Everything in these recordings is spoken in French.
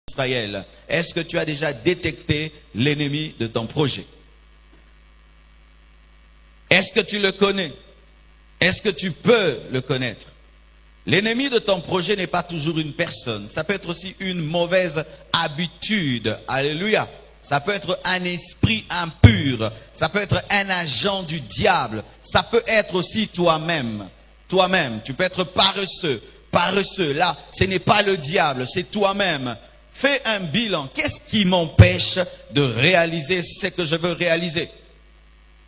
Israël. Est-ce que tu as déjà détecté l'ennemi de ton projet? Est-ce que tu le connais? Est-ce que tu peux le connaître? L'ennemi de ton projet n'est pas toujours une personne. Ça peut être aussi une mauvaise habitude. Alléluia. Ça peut être un esprit impur. Ça peut être un agent du diable. Ça peut être aussi toi-même. Toi-même. Tu peux être paresseux. Paresseux. Là, ce n'est pas le diable, c'est toi-même. Fais un bilan. Qu'est-ce qui m'empêche de réaliser ce que je veux réaliser?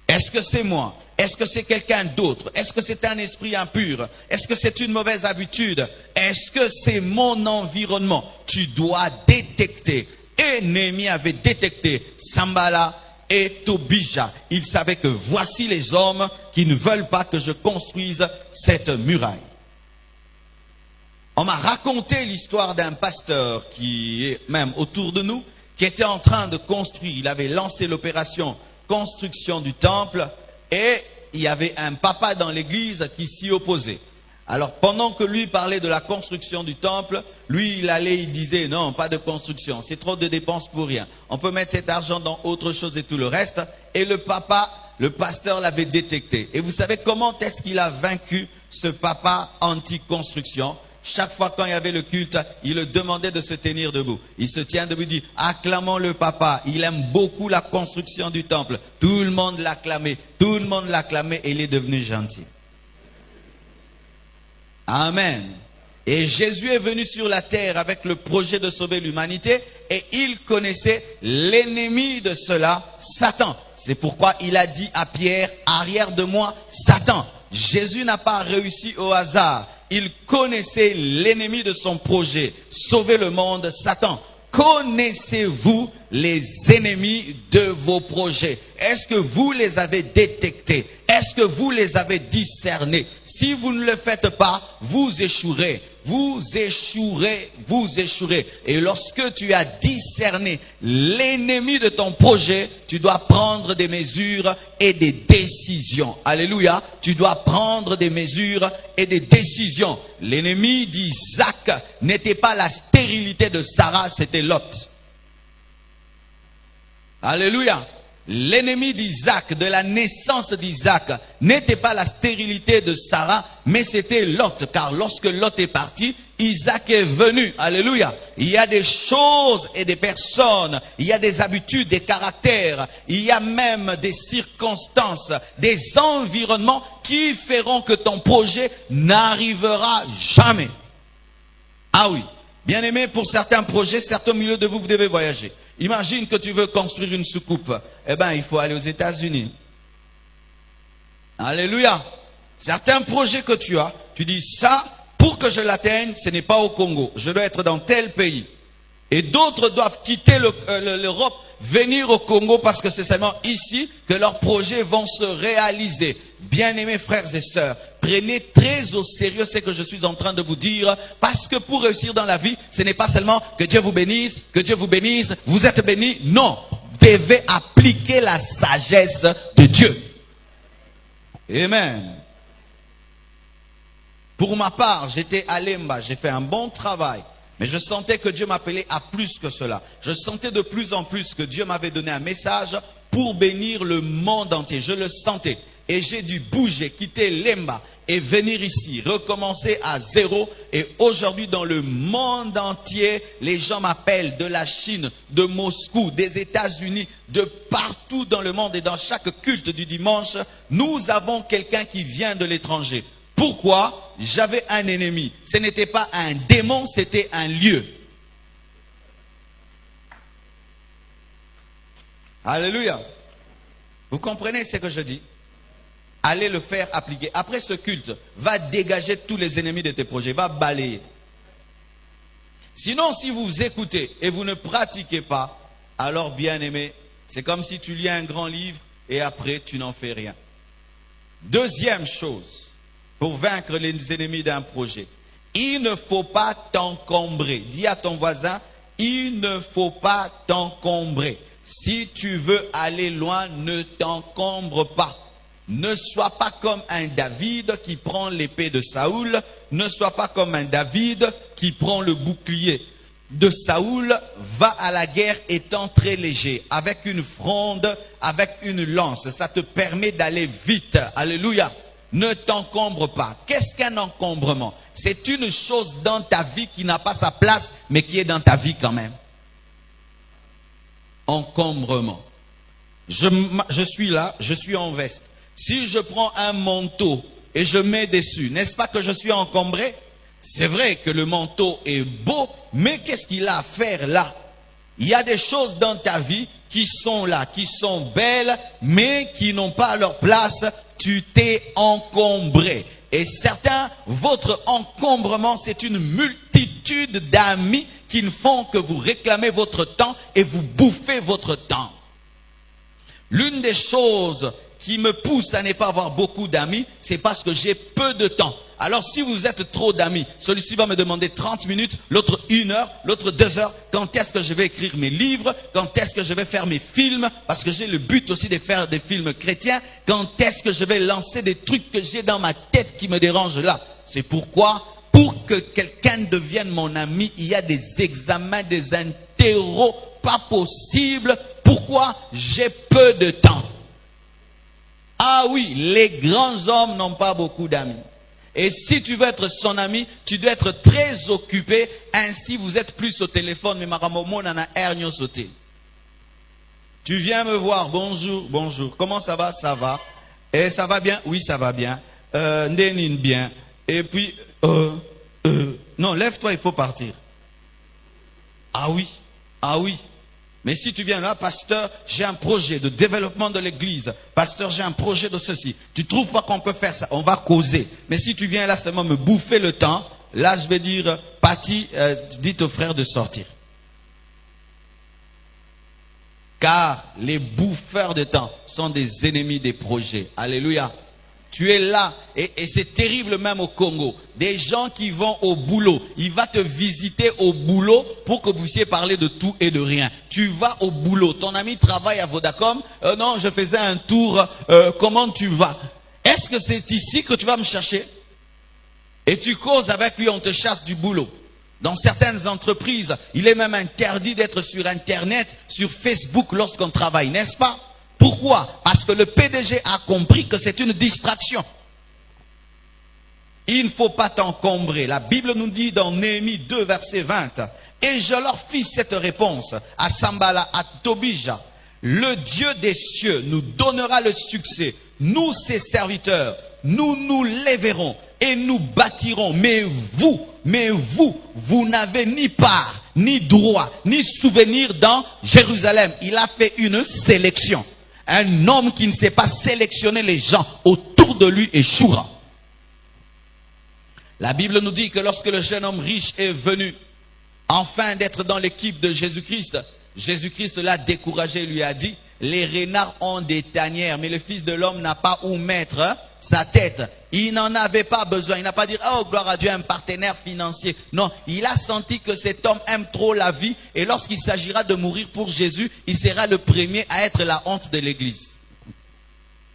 Est-ce que c'est moi? Est-ce que c'est quelqu'un d'autre? Est-ce que c'est un esprit impur? Est-ce que c'est une mauvaise habitude? Est-ce que c'est mon environnement? Tu dois détecter. Et Néhémie avait détecté Sambala et Tobija. Il savait que voici les hommes qui ne veulent pas que je construise cette muraille. On m'a raconté l'histoire d'un pasteur qui est même autour de nous, qui était en train de construire. Il avait lancé l'opération construction du temple et il y avait un papa dans l'église qui s'y opposait. Alors pendant que lui parlait de la construction du temple, lui il disait non, pas de construction, c'est trop de dépenses pour rien. On peut mettre cet argent dans autre chose et tout le reste. Et le pasteur l'avait détecté. Et vous savez comment est-ce qu'il a vaincu ce papa anti-construction? Chaque fois quand il y avait le culte, il le demandait de se tenir debout. Il se tient debout, il dit, acclamons le papa. Il aime beaucoup la construction du temple. Tout le monde l'acclamait. Tout le monde l'acclamait et il est devenu gentil. Amen. Et Jésus est venu sur la terre avec le projet de sauver l'humanité et il connaissait l'ennemi de cela, Satan. C'est pourquoi il a dit à Pierre, arrière de moi, Satan. Jésus n'a pas réussi au hasard. Il connaissait l'ennemi de son projet, sauver le monde, Satan. Connaissez-vous les ennemis de vos projets? Est-ce que vous les avez détectés? Est-ce que vous les avez discernés? Si vous ne le faites pas, vous échouerez. Vous échouerez, vous échouerez. Et lorsque tu as discerné l'ennemi de ton projet, tu dois prendre des mesures et des décisions. Alléluia. Tu dois prendre des mesures et des décisions. L'ennemi d'Isaac n'était pas la stérilité de Sarah, c'était Lot. Alléluia. L'ennemi d'Isaac, de la naissance d'Isaac, n'était pas la stérilité de Sarah, mais c'était Lot. Car lorsque Lot est parti, Isaac est venu. Alléluia. Il y a des choses et des personnes, il y a des habitudes, des caractères, il y a même des circonstances, des environnements qui feront que ton projet n'arrivera jamais. Ah oui. Bien aimé, pour certains projets, certains milieux de vous, vous devez voyager. Imagine que tu veux construire une soucoupe. Eh bien, il faut aller aux États-Unis. Alléluia. Certains projets que tu as, tu dis ça, pour que je l'atteigne, ce n'est pas au Congo. Je dois être dans tel pays. Et d'autres doivent quitter l'Europe, venir au Congo parce que c'est seulement ici que leurs projets vont se réaliser. Bien-aimés frères et sœurs, prenez très au sérieux ce que je suis en train de vous dire, parce que pour réussir dans la vie, ce n'est pas seulement que Dieu vous bénisse, vous êtes bénis. Non, vous devez appliquer la sagesse de Dieu. Amen. Pour ma part, j'étais à Lemba, j'ai fait un bon travail. Mais je sentais que Dieu m'appelait à plus que cela. Je sentais de plus en plus que Dieu m'avait donné un message pour bénir le monde entier. Je le sentais. Et j'ai dû bouger, quitter Lemba et venir ici, recommencer à zéro. Et aujourd'hui, dans le monde entier, les gens m'appellent de la Chine, de Moscou, des États-Unis, de partout dans le monde. Et dans chaque culte du dimanche, nous avons quelqu'un qui vient de l'étranger. Pourquoi? J'avais un ennemi. Ce n'était pas un démon, c'était un lieu. Alléluia. Vous comprenez ce que je dis? Allez le faire appliquer. Après ce culte, va dégager tous les ennemis de tes projets. Va balayer. Sinon, si vous écoutez et vous ne pratiquez pas, alors bien aimé, c'est comme si tu lis un grand livre et après tu n'en fais rien. Deuxième chose, pour vaincre les ennemis d'un projet, il ne faut pas t'encombrer. Dis à ton voisin, il ne faut pas t'encombrer. Si tu veux aller loin, ne t'encombre pas. Ne sois pas comme un David qui prend l'épée de Saoul. Ne sois pas comme un David qui prend le bouclier de Saoul va à la guerre étant très léger, avec une fronde, avec une lance. Ça te permet d'aller vite. Alléluia. Ne t'encombre pas. Qu'est-ce qu'un encombrement? C'est une chose dans ta vie qui n'a pas sa place, mais qui est dans ta vie quand même. Encombrement. Je suis là, je suis en veste. Si je prends un manteau et je mets dessus, n'est-ce pas que je suis encombré? C'est vrai que le manteau est beau, mais qu'est-ce qu'il a à faire là? Il y a des choses dans ta vie qui sont là, qui sont belles, mais qui n'ont pas leur place. Tu t'es encombré. Et certains, votre encombrement, c'est une multitude d'amis qui ne font que vous réclamer votre temps et vous bouffer votre temps. L'une des choses qui me pousse à ne pas avoir beaucoup d'amis, c'est parce que j'ai peu de temps. Alors si vous êtes trop d'amis, celui-ci va me demander 30 minutes, l'autre 1 heure, l'autre 2 heures. Quand est-ce que je vais écrire mes livres? Quand est-ce que je vais faire mes films? Parce que j'ai le but aussi de faire des films chrétiens. Quand est-ce que je vais lancer des trucs que j'ai dans ma tête qui me dérangent là? C'est pourquoi, pour que quelqu'un devienne mon ami, il y a des examens, des interros, pas possible. Pourquoi? J'ai peu de temps. Ah oui, les grands hommes n'ont pas beaucoup d'amis. Et si tu veux être son ami, tu dois être très occupé. Ainsi, vous êtes plus au téléphone. Mais maramomo nana ernyo sauté. Tu viens me voir. Bonjour, bonjour. Comment ça va? Ça va. Et ça va bien? Oui, ça va bien. Nénine bien. Et puis, non, lève-toi, il faut partir. Ah oui, ah oui. Mais si tu viens là, pasteur, j'ai un projet de développement de l'église. Pasteur, j'ai un projet de ceci. Tu trouves pas qu'on peut faire ça? On va causer. Mais si tu viens là seulement me bouffer le temps, là je vais dire, Patty, dites aux frères de sortir. Car les bouffeurs de temps sont des ennemis des projets. Alléluia. Tu es là, et c'est terrible même au Congo. Des gens qui vont au boulot, il va te visiter au boulot pour que vous puissiez parler de tout et de rien. Tu vas au boulot, ton ami travaille à Vodacom. Non, je faisais un tour, comment tu vas? Est-ce que c'est ici que tu vas me chercher? Et tu causes avec lui, on te chasse du boulot. Dans certaines entreprises, il est même interdit d'être sur Internet, sur Facebook lorsqu'on travaille, n'est-ce pas? Pourquoi? Parce que le PDG a compris que c'est une distraction. Il ne faut pas t'encombrer. La Bible nous dit dans Néhémie 2, verset 20. Et je leur fis cette réponse à Sambala, à Tobija. Le Dieu des cieux nous donnera le succès. Nous, ses serviteurs, nous nous lèverons et nous bâtirons. Mais vous n'avez ni part, ni droit, ni souvenir dans Jérusalem. Il a fait une sélection. Un homme qui ne sait pas sélectionner les gens autour de lui échouera. La Bible nous dit que lorsque le jeune homme riche est venu, enfin d'être dans l'équipe de Jésus-Christ, Jésus-Christ l'a découragé et lui a dit, les renards ont des tanières, mais le Fils de l'homme n'a pas où mettre sa tête. Il n'en avait pas besoin. Il n'a pas dit, oh gloire à Dieu, un partenaire financier. Non, il a senti que cet homme aime trop la vie. Et lorsqu'il s'agira de mourir pour Jésus, il sera le premier à être la honte de l'église.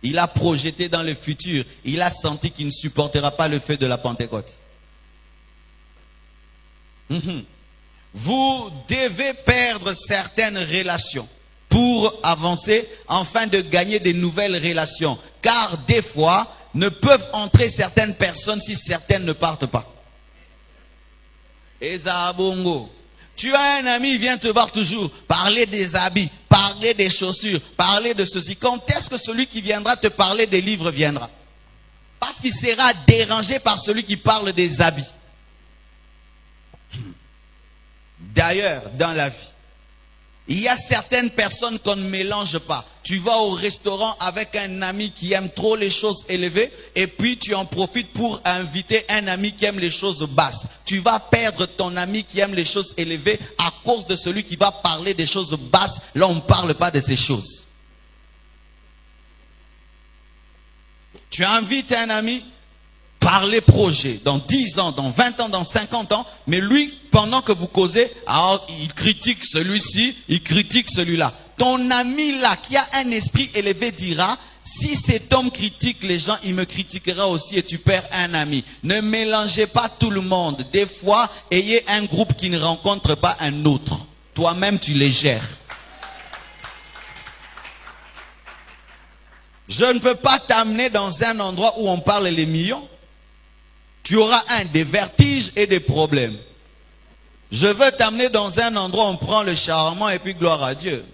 Il a projeté dans le futur. Il a senti qu'il ne supportera pas le feu de la Pentecôte. Vous devez perdre certaines relations pour avancer, afin de gagner de nouvelles relations. Car des fois, ne peuvent entrer certaines personnes si certaines ne partent pas. Et Zabongo, tu as un ami, il vient te voir toujours, parler des habits, parler des chaussures, parler de ceci. Quand est-ce que celui qui viendra te parler des livres viendra? Parce qu'il sera dérangé par celui qui parle des habits. D'ailleurs, dans la vie, il y a certaines personnes qu'on ne mélange pas. Tu vas au restaurant avec un ami qui aime trop les choses élevées et puis tu en profites pour inviter un ami qui aime les choses basses. Tu vas perdre ton ami qui aime les choses élevées à cause de celui qui va parler des choses basses. Là, on ne parle pas de ces choses. Tu invites un ami, parler projet, dans 10 ans, dans 20 ans, dans 50 ans, mais lui, pendant que vous causez, alors, il critique celui-ci, il critique celui-là. Ton ami là, qui a un esprit élevé, dira, si cet homme critique les gens, il me critiquera aussi et tu perds un ami. Ne mélangez pas tout le monde. Des fois, ayez un groupe qui ne rencontre pas un autre. toi-même tu les gères. Je ne peux pas t'amener dans un endroit où on parle les millions. Tu auras des vertiges et des problèmes. Je veux t'amener dans un endroit où on prend le charmant et puis gloire à Dieu.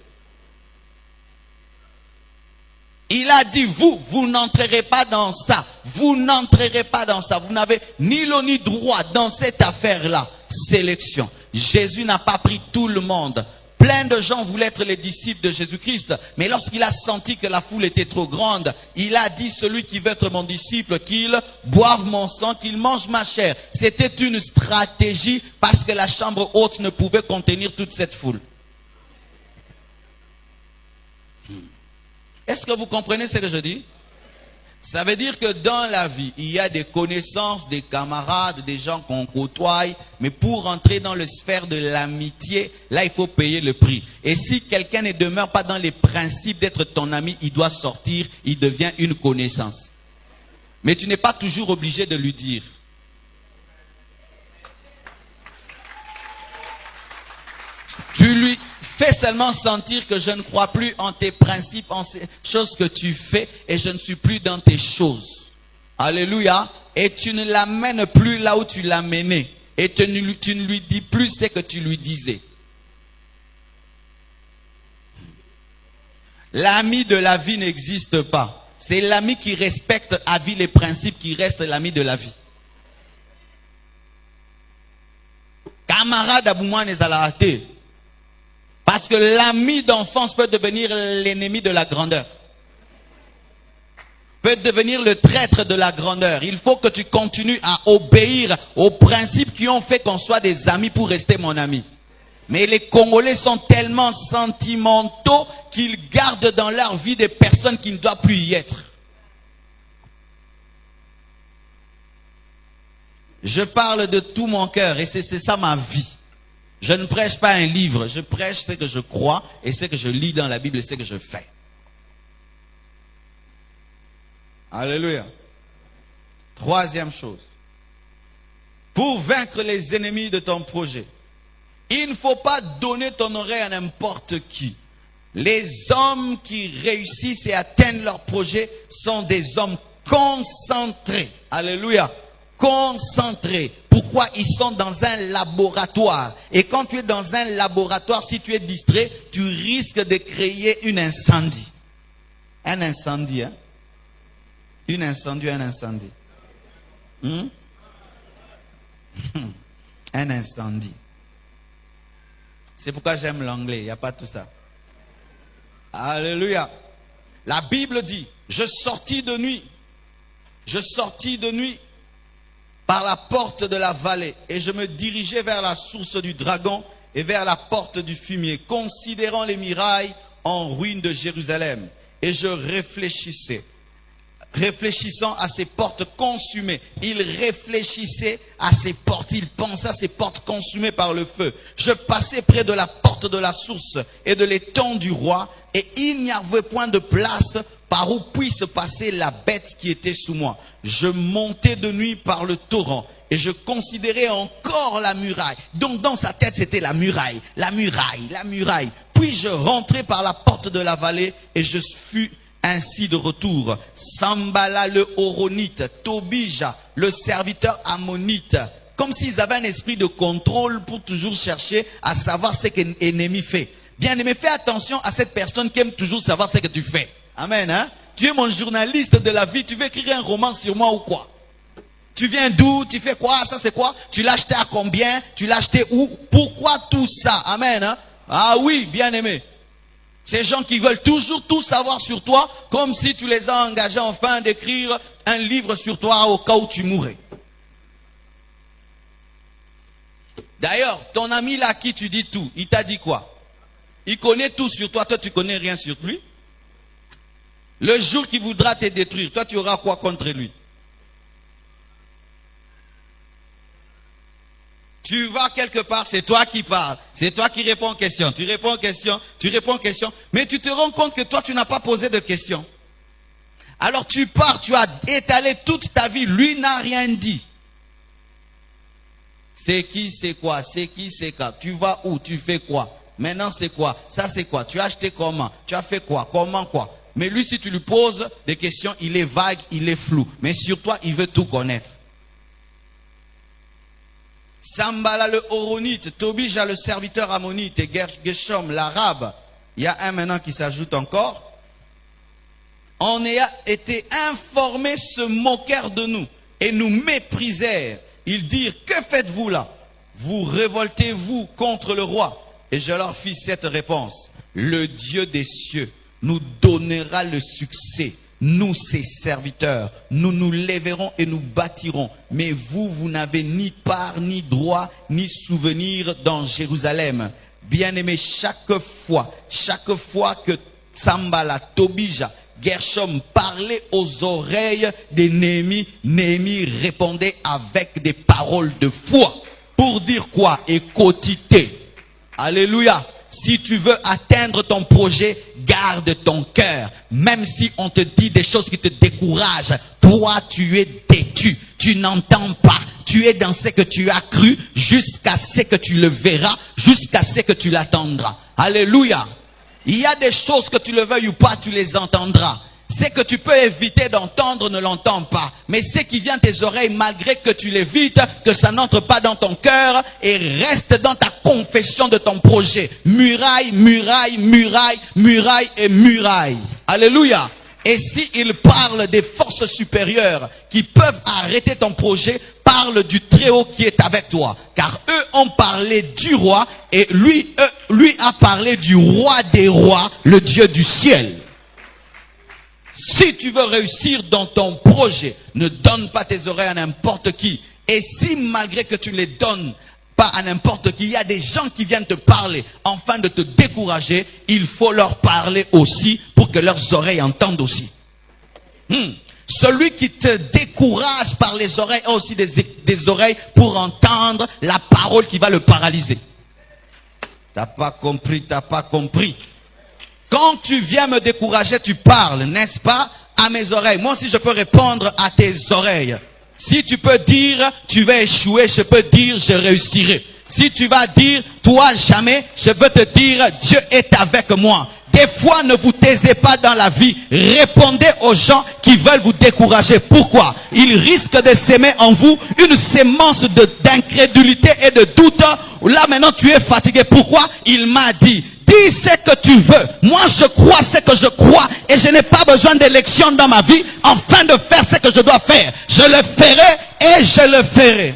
Il a dit, vous n'entrerez pas dans ça. Vous n'entrerez pas dans ça. Vous n'avez ni l'eau ni droit dans cette affaire-là. Sélection. Jésus n'a pas pris tout le monde. Plein de gens voulaient être les disciples de Jésus-Christ. Mais lorsqu'il a senti que la foule était trop grande, il a dit, celui qui veut être mon disciple, qu'il boive mon sang, qu'il mange ma chair. C'était une stratégie parce que la chambre haute ne pouvait contenir toute cette foule. Est-ce que vous comprenez ce que je dis? Ça veut dire que dans la vie, il y a des connaissances, des camarades, des gens qu'on côtoie, mais pour entrer dans le sphère de l'amitié, là, il faut payer le prix. Et si quelqu'un ne demeure pas dans les principes d'être ton ami, il doit sortir, il devient une connaissance. Mais tu n'es pas toujours obligé de lui dire. Tu lui fais seulement sentir que je ne crois plus en tes principes, en ces choses que tu fais, et je ne suis plus dans tes choses. Alléluia. Et tu ne l'amènes plus là où tu l'as mené. Et tu ne lui dis plus ce que tu lui disais. L'ami de la vie n'existe pas. C'est l'ami qui respecte à vie les principes qui reste l'ami de la vie. Camarade Aboumouane Ezalaate. Parce que l'ami d'enfance peut devenir l'ennemi de la grandeur. Peut devenir le traître de la grandeur. Il faut que tu continues à obéir aux principes qui ont fait qu'on soit des amis pour rester mon ami. Mais les Congolais sont tellement sentimentaux qu'ils gardent dans leur vie des personnes qui ne doivent plus y être. Je parle de tout mon cœur et c'est ça ma vie. Je ne prêche pas un livre, je prêche ce que je crois et ce que je lis dans la Bible et ce que je fais. Alléluia. Troisième chose. Pour vaincre les ennemis de ton projet, il ne faut pas donner ton oreille à n'importe qui. Les hommes qui réussissent et atteignent leur projet sont des hommes concentrés. Alléluia. Concentrés. Pourquoi? Ils sont dans un laboratoire. Et quand tu es dans un laboratoire, si tu es distrait, tu risques de créer un incendie. Un incendie, hein? Un incendie. Un incendie. C'est pourquoi j'aime l'anglais, il n'y a pas tout ça. Alléluia. La Bible dit, je sortis de nuit par la porte de la vallée et je me dirigeais vers la source du dragon et vers la porte du fumier, considérant les murailles en ruine de Jérusalem. Et je réfléchissant à ces portes consumées. Il réfléchissait à ces portes, il pensait à ces portes consumées par le feu. Je passais près de la porte de la source et de l'étang du roi, et il n'y avait point de place par où puisse passer la bête qui était sous moi. Je montais de nuit par le torrent et je considérais encore la muraille. Donc dans sa tête c'était la muraille, la muraille, la muraille. Puis je rentrais par la porte de la vallée et je fus ainsi de retour. Sambala le Horonite, Tobija le serviteur ammonite, comme s'ils avaient un esprit de contrôle pour toujours chercher à savoir ce qu'un ennemi fait. Bien aimé, fais attention à cette personne qui aime toujours savoir ce que tu fais. Amen, hein? Tu es mon journaliste de la vie, tu veux écrire un roman sur moi ou quoi? Tu viens d'où? Tu fais quoi? Ça c'est quoi? Tu l'as acheté à combien? Tu l'as acheté où? Pourquoi tout ça? Amen, hein? Ah oui, bien aimé. Ces gens qui veulent toujours tout savoir sur toi, comme si tu les as engagés enfin d'écrire un livre sur toi au cas où tu mourrais. D'ailleurs, ton ami là à qui tu dis tout, il t'a dit quoi? Il connaît tout sur toi, toi tu connais rien sur lui. Le jour qu'il voudra te détruire, toi tu auras quoi contre lui? Tu vas quelque part, c'est toi qui parles. C'est toi qui réponds aux questions. Tu réponds aux questions, tu réponds aux questions. Mais tu te rends compte que toi, tu n'as pas posé de questions. Alors tu pars, tu as étalé toute ta vie. Lui n'a rien dit. C'est qui, c'est quoi? C'est qui, c'est quoi? Tu vas où? Tu fais quoi? Maintenant, c'est quoi? Ça, c'est quoi? Tu as acheté comment? Tu as fait quoi? Comment quoi? Mais lui, si tu lui poses des questions, il est vague, il est flou. Mais sur toi, il veut tout connaître. Sambala le Horonite, Tobija le serviteur ammonite et Gershom l'arabe. Il y a un maintenant qui s'ajoute encore. On a été informés, se moquèrent de nous et nous méprisèrent. Ils dirent, que faites-vous là? Vous révoltez-vous contre le roi? Et je leur fis cette réponse. Le Dieu des cieux nous donnera le succès. Nous, ses serviteurs, nous nous lèverons et nous bâtirons. Mais vous, vous n'avez ni part, ni droit, ni souvenir dans Jérusalem. Bien-aimés, chaque fois que Sambala, Tobija, Gershom parlait aux oreilles de Néhémie, Néhémie répondait avec des paroles de foi. Pour dire quoi? Écoutez. Alléluia. Si tu veux atteindre ton projet, garde ton cœur. Même si on te dit des choses qui te découragent, toi tu es têtu, tu n'entends pas. Tu es dans ce que tu as cru jusqu'à ce que tu le verras, jusqu'à ce que tu l'attendras. Alléluia. Il y a des choses que tu le veuilles ou pas, tu les entendras. Ce que tu peux éviter d'entendre, ne l'entends pas. Mais ce qui vient à tes oreilles, malgré que tu l'évites, que ça n'entre pas dans ton cœur et reste dans ta confession de ton projet. Muraille, muraille, muraille, muraille et muraille. Alléluia. Et s'il parle des forces supérieures qui peuvent arrêter ton projet, parle du Très-Haut qui est avec toi. Car eux ont parlé du roi et lui a parlé du roi des rois, le Dieu du ciel. Si tu veux réussir dans ton projet, ne donne pas tes oreilles à n'importe qui. Et si malgré que tu ne les donnes pas à n'importe qui, il y a des gens qui viennent te parler afin de te décourager, il faut leur parler aussi pour que leurs oreilles entendent aussi. Celui qui te décourage par les oreilles a aussi des oreilles pour entendre la parole qui va le paralyser. T'as pas compris, t'as pas compris. Quand tu viens me décourager, tu parles, n'est-ce pas, à mes oreilles. Moi aussi, je peux répondre à tes oreilles. Si tu peux dire, tu vas échouer, je peux dire, je réussirai. Si tu vas dire, toi jamais, je veux te dire, Dieu est avec moi. Des fois, ne vous taisez pas dans la vie. Répondez aux gens qui veulent vous décourager. Pourquoi? Ils risquent de s'aimer en vous une sémence d'incrédulité et de doute. Là, maintenant, tu es fatigué. Pourquoi? Il m'a dit. Dis ce que tu veux. Moi, je crois ce que je crois. Et je n'ai pas besoin d'élection dans ma vie afin de faire ce que je dois faire. Je le ferai et je le ferai.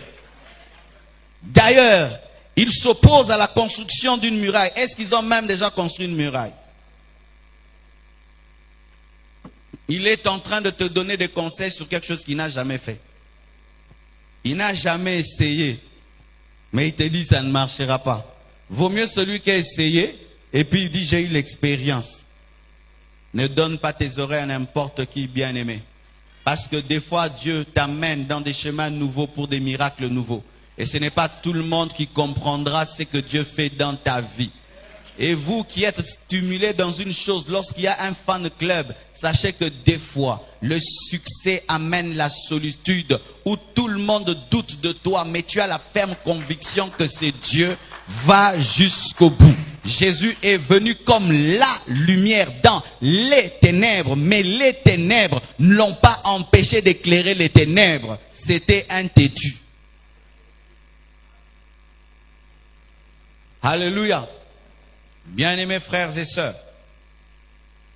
D'ailleurs, ils s'opposent à la construction d'une muraille. Est-ce qu'ils ont même déjà construit une muraille? Il est en train de te donner des conseils sur quelque chose qu'il n'a jamais fait. Il n'a jamais essayé. Mais il te dit ça ne marchera pas. Vaut mieux celui qui a essayé et puis il dit j'ai eu l'expérience. Ne donne pas tes oreilles à n'importe qui, bien-aimé. Parce que des fois Dieu t'amène dans des chemins nouveaux pour des miracles nouveaux. Et ce n'est pas tout le monde qui comprendra ce que Dieu fait dans ta vie. Et vous qui êtes stimulés dans une chose, lorsqu'il y a un fan club, sachez que des fois, le succès amène la solitude où tout le monde doute de toi, mais tu as la ferme conviction que c'est Dieu. Va jusqu'au bout. Jésus est venu comme la lumière dans les ténèbres, mais les ténèbres ne l'ont pas empêché d'éclairer les ténèbres. C'était un têtu. Alléluia. Bien-aimés frères et sœurs,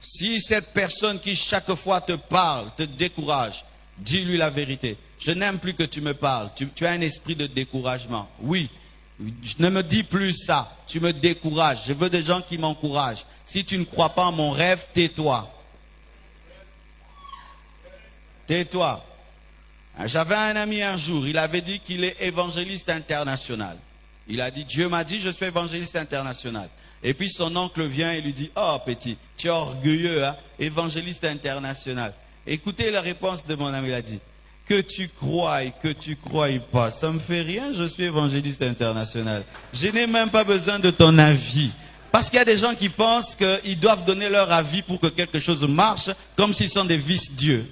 si cette personne qui chaque fois te parle, te décourage, dis-lui la vérité. Je n'aime plus que tu me parles. Tu as un esprit de découragement. Oui, ne me dis plus ça. Tu me décourages. Je veux des gens qui m'encouragent. Si tu ne crois pas en mon rêve, tais-toi. Tais-toi. J'avais un ami un jour, il avait dit qu'il est évangéliste international. Il a dit, Dieu m'a dit, je suis évangéliste international. Et puis son oncle vient et lui dit, oh petit, tu es orgueilleux, hein? Évangéliste international. Écoutez la réponse de mon ami, il a dit, que tu crois pas, ça me fait rien, je suis évangéliste international. Je n'ai même pas besoin de ton avis. Parce qu'il y a des gens qui pensent qu'ils doivent donner leur avis pour que quelque chose marche, comme s'ils sont des vice-dieux.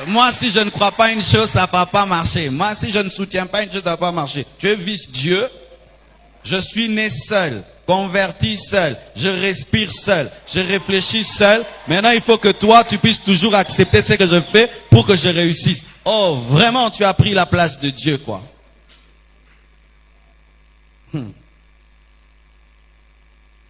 Moi, si je ne crois pas une chose, ça ne va pas marcher. Moi, si je ne soutiens pas une chose, ça ne va pas marcher. Tu es vice-Dieu. Je suis né seul, converti seul, je respire seul, je réfléchis seul. Maintenant, il faut que toi, tu puisses toujours accepter ce que je fais pour que je réussisse. Oh, vraiment, tu as pris la place de Dieu, quoi.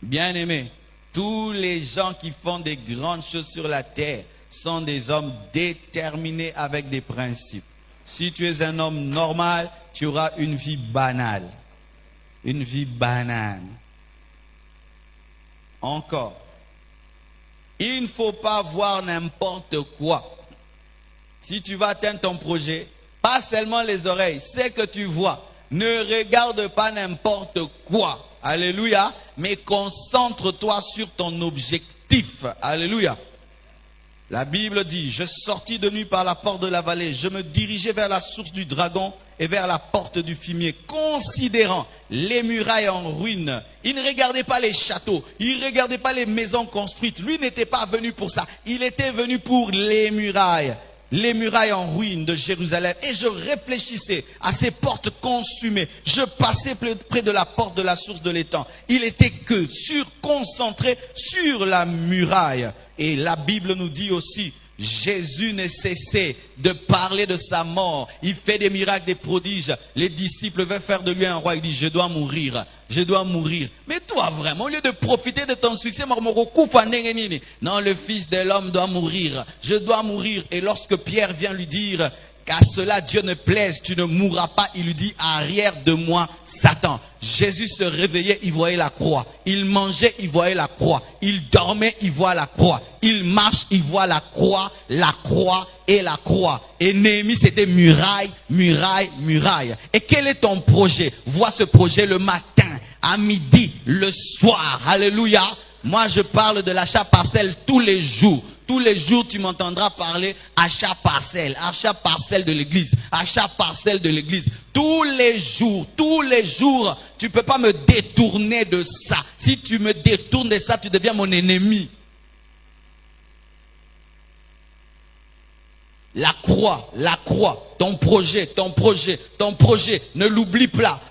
Bien-aimé, tous les gens qui font des grandes choses sur la terre sont des hommes déterminés avec des principes. Si tu es un homme normal, tu auras une vie banale. Une vie banane. Encore. Il ne faut pas voir n'importe quoi. Si tu vas atteindre ton projet, pas seulement les oreilles, c'est que tu vois. Ne regarde pas n'importe quoi. Alléluia. Mais concentre-toi sur ton objectif. Alléluia. La Bible dit, je sortis de nuit par la porte de la vallée, je me dirigeais vers la source du dragon et vers la porte du fumier, considérant les murailles en ruine. Il ne regardait pas les châteaux, il ne regardait pas les maisons construites. Lui n'était pas venu pour ça, il était venu pour les murailles en ruine de Jérusalem. Et je réfléchissais à ces portes consumées. Je passais près de la porte de la source de l'étang. Il était que concentré sur la muraille. Et la Bible nous dit aussi, Jésus ne cessait de parler de sa mort. Il fait des miracles, des prodiges. Les disciples veulent faire de lui un roi. Il dit, je dois mourir. Je dois mourir. Mais toi vraiment, au lieu de profiter de ton succès, non, le Fils de l'homme doit mourir. Je dois mourir. Et lorsque Pierre vient lui dire, qu'à cela Dieu ne plaise, tu ne mourras pas, il lui dit, arrière de moi, Satan. Jésus se réveillait, il voyait la croix. Il mangeait, il voyait la croix. Il dormait, il voit la croix. Il marche, il voit la croix et la croix. Et Néhémie, c'était muraille, muraille, muraille. Et quel est ton projet? Vois ce projet le matin, à midi, le soir. Alléluia. Moi, je parle de l'achat parcelle tous les jours. Tous les jours, tu m'entendras parler achat parcelle de l'église, achat parcelle de l'église. Tous les jours, tu peux pas me détourner de ça. Si tu me détournes de ça, tu deviens mon ennemi. La croix, ton projet, ne l'oublie pas.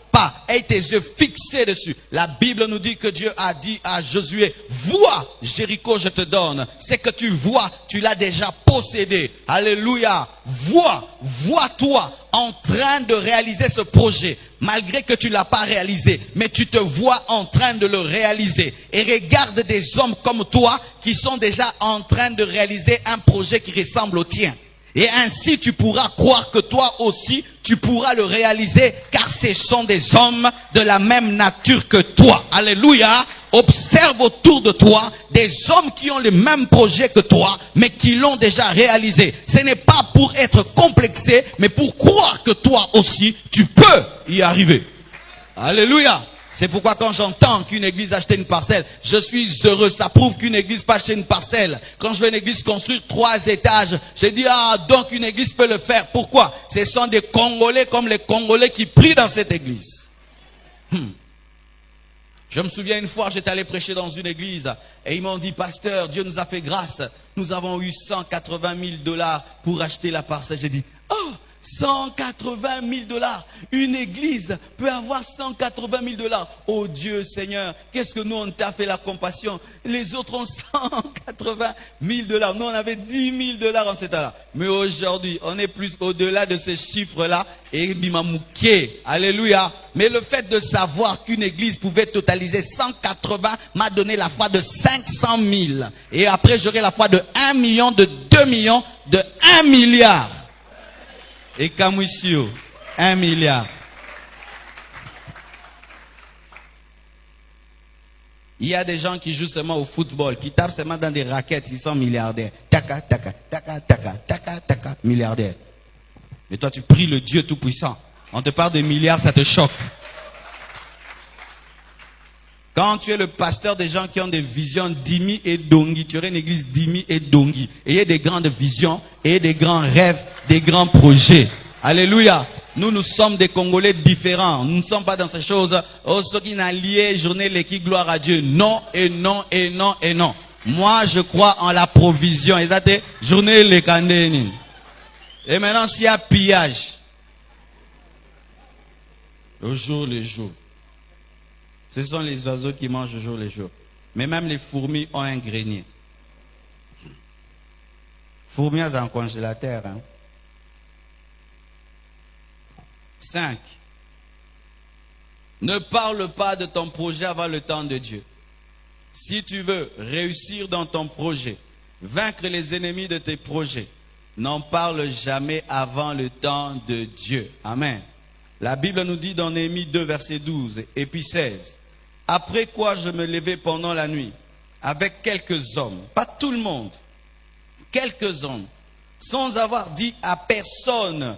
Aie tes yeux fixés dessus. La Bible nous dit que Dieu a dit à Josué, vois, Jéricho, je te donne. C'est que tu vois, tu l'as déjà possédé. Alléluia. Vois-toi en train de réaliser ce projet. Malgré que tu ne l'as pas réalisé, mais tu te vois en train de le réaliser. Et regarde des hommes comme toi qui sont déjà en train de réaliser un projet qui ressemble au tien. Et ainsi tu pourras croire que toi aussi tu pourras le réaliser, car ce sont des hommes de la même nature que toi. Alléluia. Observe autour de toi des hommes qui ont les mêmes projets que toi, mais qui l'ont déjà réalisé. Ce n'est pas pour être complexé, mais pour croire que toi aussi tu peux y arriver. Alléluia. C'est pourquoi quand j'entends qu'une église a acheté une parcelle, je suis heureux. Ça prouve qu'une église peut acheter une parcelle. Quand je vois une église construire 3 étages, j'ai dit, donc une église peut le faire. Pourquoi? Ce sont des Congolais comme les Congolais qui prient dans cette église. Je me souviens une fois, j'étais allé prêcher dans une église et ils m'ont dit, pasteur, Dieu nous a fait grâce. Nous avons eu 180 000 $ pour acheter la parcelle. J'ai dit, 180 000 $. Une église peut avoir 180 000 $. Oh Dieu Seigneur, qu'est-ce que nous on t'a fait la compassion. Les autres ont 180 000 $. Nous on avait 10 000 $ en cet temps-là. Mais aujourd'hui, on est plus au-delà de ces chiffres-là. Et bimamouké, alléluia. Mais le fait de savoir qu'une église pouvait totaliser 180 m'a donné la foi de 500 000. Et après j'aurai la foi de 1 million, de 2 millions, de 1 milliard. Et Kamouissio, 1 milliard. Il y a des gens qui jouent seulement au football, qui tapent seulement dans des raquettes, ils sont milliardaires. Taka, taka, taka, taka, taka, taka, milliardaires. Mais toi, tu pries le Dieu Tout-Puissant. On te parle de milliards, ça te choque. Quand tu es le pasteur des gens qui ont des visions d'Imi et d'Ongi, tu aurais une église d'Imi et d'Ongi. Ayez des grandes visions, et des grands rêves, des grands projets. Alléluia. Nous sommes des Congolais différents. Nous ne sommes pas dans ces choses. Oh, ceux qui n'ont lié journée l'équipe gloire à Dieu. Non, et non, et non, et non. Moi, je crois en la provision. Exactement. Journée les candénines. Et maintenant, s'il y a pillage, au jour le jour. Ce sont les oiseaux qui mangent au jour le jour. Mais même les fourmis ont un grenier. Fourmis en congélateur. 5. Ne parle pas de ton projet avant le temps de Dieu. Si tu veux réussir dans ton projet, vaincre les ennemis de tes projets, n'en parle jamais avant le temps de Dieu. Amen. La Bible nous dit dans Néhémie 2, verset 12 et puis 16. Après quoi je me levai pendant la nuit avec quelques hommes, pas tout le monde, quelques hommes, sans avoir dit à personne,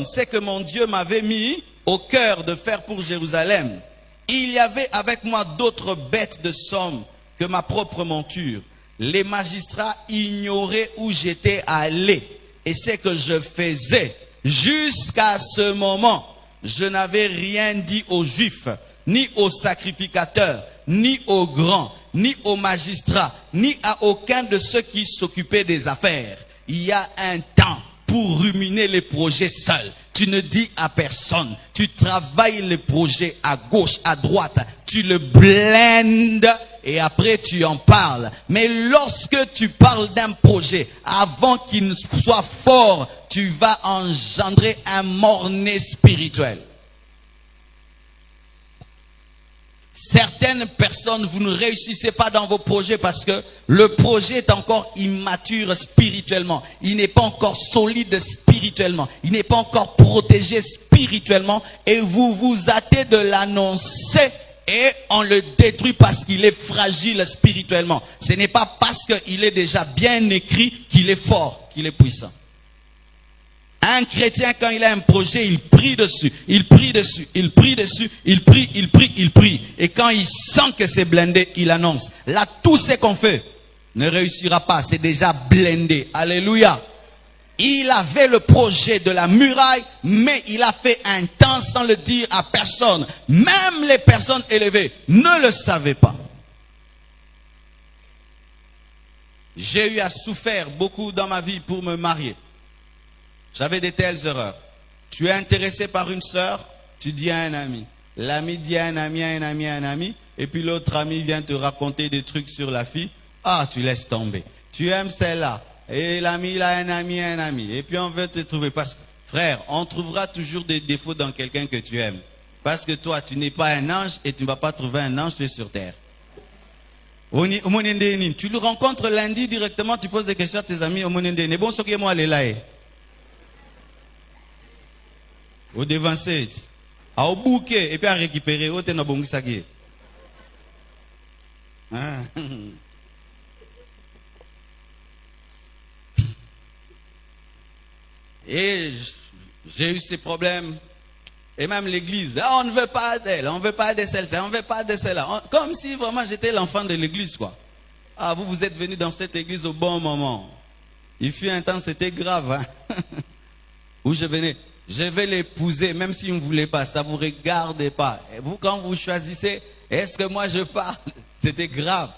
c'est que mon Dieu m'avait mis au cœur de faire pour Jérusalem. Il y avait avec moi d'autres bêtes de somme que ma propre monture. Les magistrats ignoraient où j'étais allé et ce que je faisais. Jusqu'à ce moment, je n'avais rien dit aux Juifs, ni aux sacrificateurs, ni aux grands, ni aux magistrats, ni à aucun de ceux qui s'occupaient des affaires. Il y a un temps pour ruminer les projets seuls. Tu ne dis à personne. Tu travailles les projets à gauche, à droite. Tu le blendes et après tu en parles. Mais lorsque tu parles d'un projet, avant qu'il ne soit fort, tu vas engendrer un mort-né spirituel. Certaines personnes, vous ne réussissez pas dans vos projets parce que le projet est encore immature spirituellement. Il n'est pas encore solide spirituellement. Il n'est pas encore protégé spirituellement. Et vous vous hâtez de l'annoncer et on le détruit parce qu'il est fragile spirituellement. Ce n'est pas parce qu'il est déjà bien écrit qu'il est fort, qu'il est puissant. Un chrétien, quand il a un projet, il prie dessus, il prie dessus, il prie dessus, il prie, il prie, il prie. Et quand il sent que c'est blindé, il annonce. Là, tout ce qu'on fait ne réussira pas, c'est déjà blindé. Alléluia. Il avait le projet de la muraille, mais il a fait un temps sans le dire à personne. Même les personnes élevées ne le savaient pas. J'ai eu à souffrir beaucoup dans ma vie pour me marier. J'avais de telles erreurs. Tu es intéressé par une sœur, tu dis à un ami. L'ami dit à un ami, à un ami, à un ami. Et puis l'autre ami vient te raconter des trucs sur la fille. Ah, tu laisses tomber. Tu aimes celle-là. Et l'ami, il a un ami, un ami. Et puis on veut te trouver. Parce que, frère, on trouvera toujours des défauts dans quelqu'un que tu aimes. Parce que toi, tu n'es pas un ange et tu ne vas pas trouver un ange, tu es sur terre. Tu le rencontres lundi directement, tu poses des questions à tes amis. Bon, ce qui est moi, les là. Au devancer, au bouquet, et puis à récupérer, au tenabongisaki. Et j'ai eu ces problèmes. Et même l'église, on ne veut pas d'elle, on ne veut pas de celle-ci, on ne veut pas de celle-là. Comme si vraiment j'étais l'enfant de l'église, quoi. Ah, vous êtes venu dans cette église au bon moment. Il fut un temps, c'était grave, hein. Où je venais. Je vais l'épouser, même si vous ne voulez pas, ça ne vous regarde pas. Et vous, quand vous choisissez, est-ce que moi je parle? C'était grave.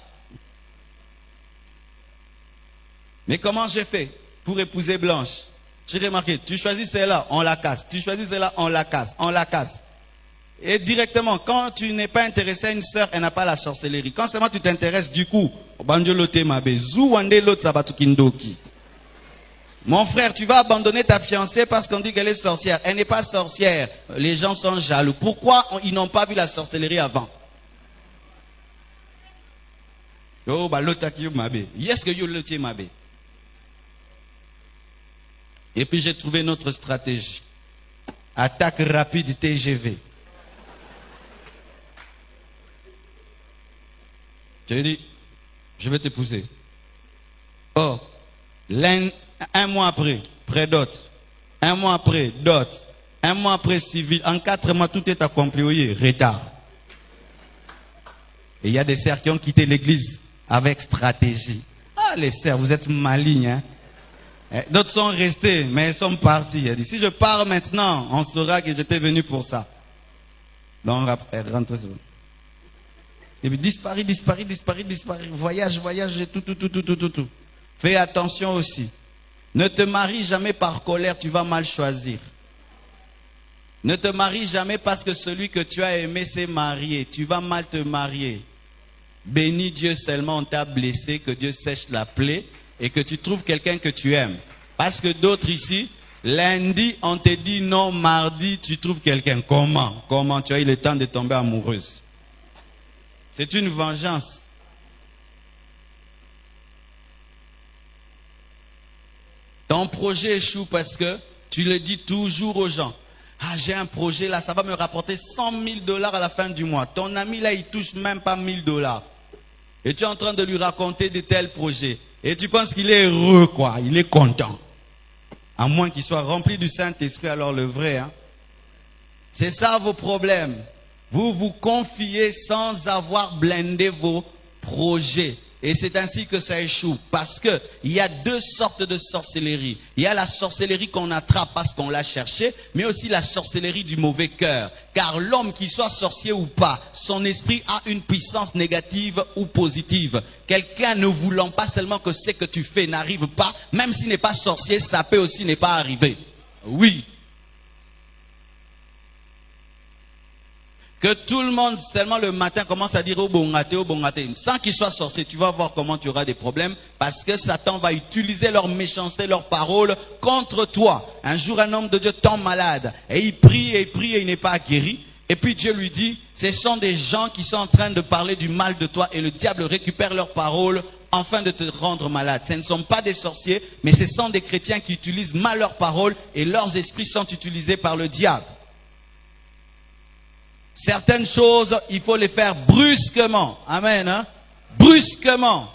Mais comment j'ai fait pour épouser Blanche? J'ai remarqué, tu choisis celle-là, on la casse. Tu choisis celle-là, on la casse. On la casse. Et directement, quand tu n'es pas intéressé à une sœur, elle n'a pas la sorcellerie. Quand seulement tu t'intéresses, du coup, mon frère, tu vas abandonner ta fiancée parce qu'on dit qu'elle est sorcière. Elle n'est pas sorcière. Les gens sont jaloux. Pourquoi ils n'ont pas vu la sorcellerie avant? Et puis j'ai trouvé notre stratégie. Attaque rapide TGV. Je lui ai dit, je vais t'épouser. Oh, un mois après, pré-dot. Un mois après, dot. Un mois après, civil. En 4 mois, tout est accompli. Oui, retard. Et il y a des sœurs qui ont quitté l'église avec stratégie. Ah, les sœurs, vous êtes malignes, hein. D'autres sont restés, mais elles sont parties. Elle dit, si je pars maintenant, on saura que j'étais venu pour ça. Donc, elle rentre. Et puis, disparaît. Voyage, tout. Fais attention aussi. Ne te marie jamais par colère, tu vas mal choisir. Ne te marie jamais parce que celui que tu as aimé s'est marié. Tu vas mal te marier. Bénis Dieu seulement, on t'a blessé, que Dieu sèche la plaie et que tu trouves quelqu'un que tu aimes. Parce que d'autres ici, lundi, on te dit non, mardi, tu trouves quelqu'un. Comment? Comment tu as eu le temps de tomber amoureuse? C'est une vengeance. Ton projet échoue parce que tu le dis toujours aux gens. Ah, j'ai un projet là, ça va me rapporter 100 000 $ à la fin du mois. Ton ami là, il touche même pas 1 000 $. Et tu es en train de lui raconter de tels projets. Et tu penses qu'il est heureux, quoi. Il est content. À moins qu'il soit rempli du Saint-Esprit, alors le vrai. Hein. C'est ça vos problèmes. Vous vous confiez sans avoir blindé vos projets. Et c'est ainsi que ça échoue. Parce qu'il y a deux sortes de sorcellerie. Il y a la sorcellerie qu'on attrape parce qu'on l'a cherché, mais aussi la sorcellerie du mauvais cœur. Car l'homme, qu'il soit sorcier ou pas, son esprit a une puissance négative ou positive. Quelqu'un ne voulant pas seulement que ce que tu fais n'arrive pas, même s'il n'est pas sorcier, ça peut aussi ne pas arriver. Oui. Que tout le monde, seulement le matin, commence à dire au bongaté, sans qu'il soit sorcier, tu vas voir comment tu auras des problèmes, parce que Satan va utiliser leur méchanceté, leurs paroles contre toi. Un jour, un homme de Dieu tombe malade, et il prie et il n'est pas guéri. Et puis Dieu lui dit, ce sont des gens qui sont en train de parler du mal de toi, et le diable récupère leurs paroles afin de te rendre malade. Ce ne sont pas des sorciers, mais ce sont des chrétiens qui utilisent mal leurs paroles, et leurs esprits sont utilisés par le diable. Certaines choses, il faut les faire brusquement. Amen. Hein? Brusquement.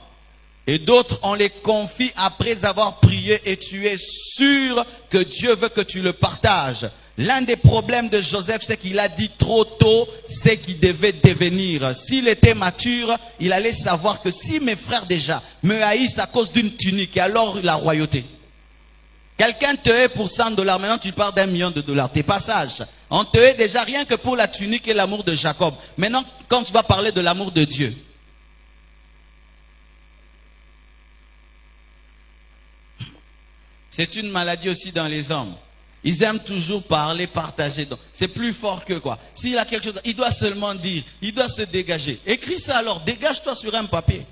Et d'autres, on les confie après avoir prié et tu es sûr que Dieu veut que tu le partages. L'un des problèmes de Joseph, c'est qu'il a dit trop tôt ce qu'il devait devenir. S'il était mature, il allait savoir que si mes frères déjà me haïssent à cause d'une tunique, et alors la royauté. Quelqu'un te hait pour 100 $, maintenant tu parles d'1 million de $. T'es pas sage. On te hait déjà rien que pour la tunique et l'amour de Jacob. Maintenant, quand tu vas parler de l'amour de Dieu. C'est une maladie aussi dans les hommes. Ils aiment toujours parler, partager. C'est plus fort que quoi. S'il a quelque chose, il doit seulement dire, il doit se dégager. Écris ça alors, dégage-toi sur un papier.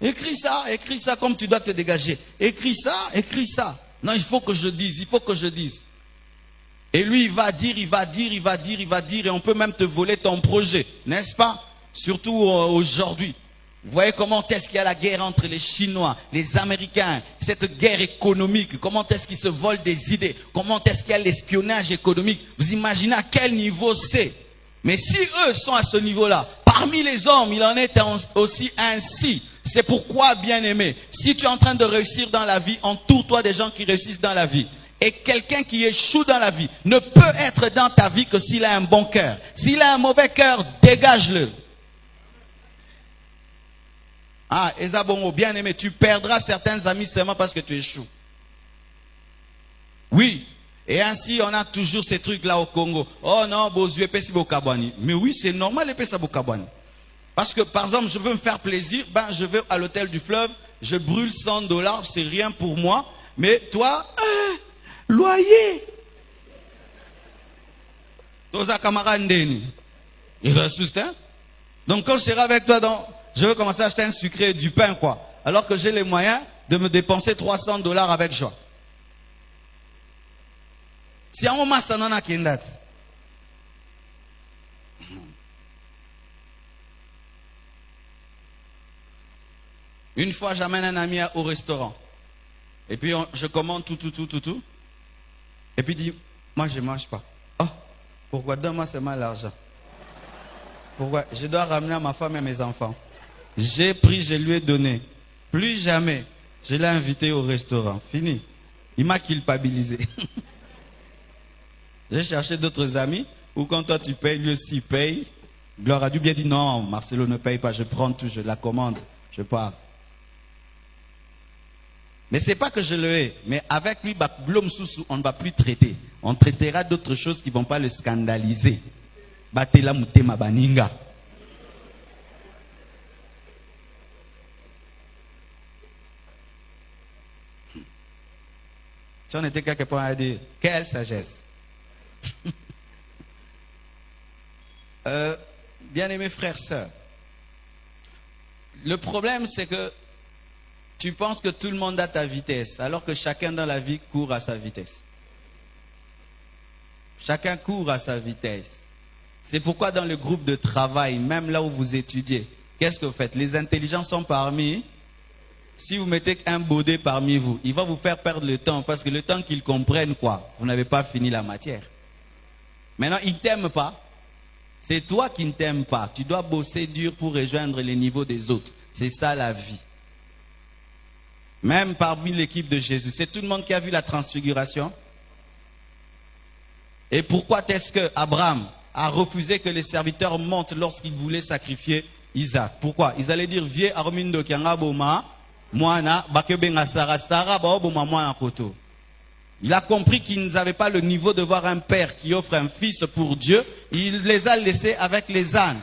Écris ça comme tu dois te dégager. Écris ça. Non, il faut que je dise, Et lui, il va dire, et on peut même te voler ton projet, n'est-ce pas? Surtout aujourd'hui. Vous voyez comment est-ce qu'il y a la guerre entre les Chinois, les Américains, cette guerre économique, comment est-ce qu'ils se volent des idées, comment est-ce qu'il y a l'espionnage économique. Vous imaginez à quel niveau c'est? Mais si eux sont à ce niveau-là, parmi les hommes, il en est aussi ainsi. C'est pourquoi, bien-aimé, si tu es en train de réussir dans la vie, entoure-toi des gens qui réussissent dans la vie. Et quelqu'un qui échoue dans la vie ne peut être dans ta vie que s'il a un bon cœur. S'il a un mauvais cœur, dégage-le. Ah, Ezabongo, bien-aimé, tu perdras certains amis seulement parce que tu échoues. Oui. Et ainsi, on a toujours ces trucs-là au Congo. Oh non, Bozué, Pessi Bokabwani. Mais oui, c'est normal, les Pessi Bokabwani. Parce que, par exemple, je veux me faire plaisir, je vais à l'hôtel du fleuve, je brûle 100 $, c'est rien pour moi. Mais toi, loyer. Tous à camarades Ndeni. Ils assustent, hein? Donc, quand je serai avec toi, je veux commencer à acheter un sucré et du pain, quoi. Alors que j'ai les moyens de me dépenser 300 $ avec joie. Si un moment, ça n'en a qu'une date. Une fois, j'amène un ami au restaurant. Et puis, je commande tout. Et puis, il dit, moi, je ne mange pas. Oh, pourquoi? Donne-moi seulement l'argent. Pourquoi? Je dois ramener à ma femme et à mes enfants. J'ai pris, je lui ai donné. Plus jamais, je l'ai invité au restaurant. Fini. Il m'a culpabilisé. J'ai cherché d'autres amis où quand toi tu payes, lui aussi paye. Gloire a dû bien dire non, Marcelo ne paye pas, je prends tout, je la commande, je pars. Mais c'est pas que je le hais, mais avec lui, on ne va plus traiter. On traitera d'autres choses qui ne vont pas le scandaliser. Batela mutema baninga. J'en étais quelque part à dire, quelle sagesse. Bien-aimés frères, sœurs, le problème c'est que tu penses que tout le monde a ta vitesse, alors que chacun dans la vie court à sa vitesse. Chacun court à sa vitesse. C'est pourquoi dans le groupe de travail, même là où vous étudiez, qu'est-ce que vous faites? Les intelligents sont parmi. Si vous mettez un baudet parmi vous, il va vous faire perdre le temps, parce que le temps qu'ils comprennent quoi, vous n'avez pas fini la matière. Maintenant, ils ne t'aiment pas. C'est toi qui ne t'aimes pas. Tu dois bosser dur pour rejoindre les niveaux des autres. C'est ça la vie. Même parmi l'équipe de Jésus, c'est tout le monde qui a vu la transfiguration. Et pourquoi est-ce que Abraham a refusé que les serviteurs montent lorsqu'il voulait sacrifier Isaac? Pourquoi? Ils allaient dire, vieux Armindo Kianga Boma, Moana, Bakebenga Sara, Sara, Baoboma, Moana Koto. Il a compris qu'ils n'avaient pas le niveau de voir un père qui offre un fils pour Dieu. Il les a laissés avec les ânes.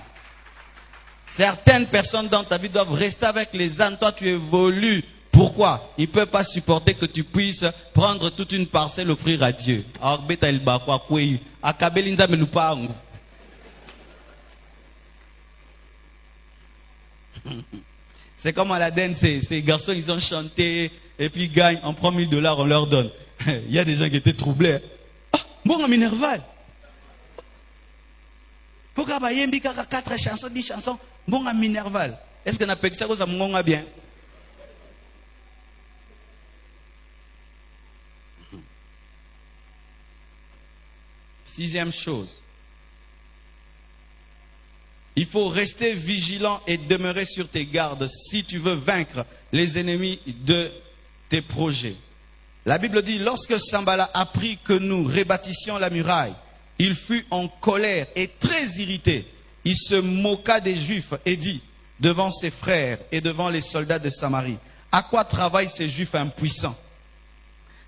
Certaines personnes dans ta vie doivent rester avec les ânes. Toi, tu évolues. Pourquoi? Ils ne peuvent pas supporter que tu puisses prendre toute une parcelle, offrir à Dieu. C'est comme à la danse, ces garçons, ils ont chanté et puis ils gagnent, on prend $1000, on leur donne. Il y a des gens qui étaient troublés. Ah, bon, à Minerval. Pourquoi il y a 4 chansons, 10 chansons, bon, à Minerval. Est-ce qu'on a fait ça, ça me bien? Sixième chose. Il faut rester vigilant et demeurer sur tes gardes si tu veux vaincre les ennemis de tes projets. La Bible dit, lorsque Sambala apprit que nous rebâtissions la muraille, il fut en colère et très irrité. Il se moqua des Juifs et dit, devant ses frères et devant les soldats de Samarie, à quoi travaillent ces Juifs impuissants?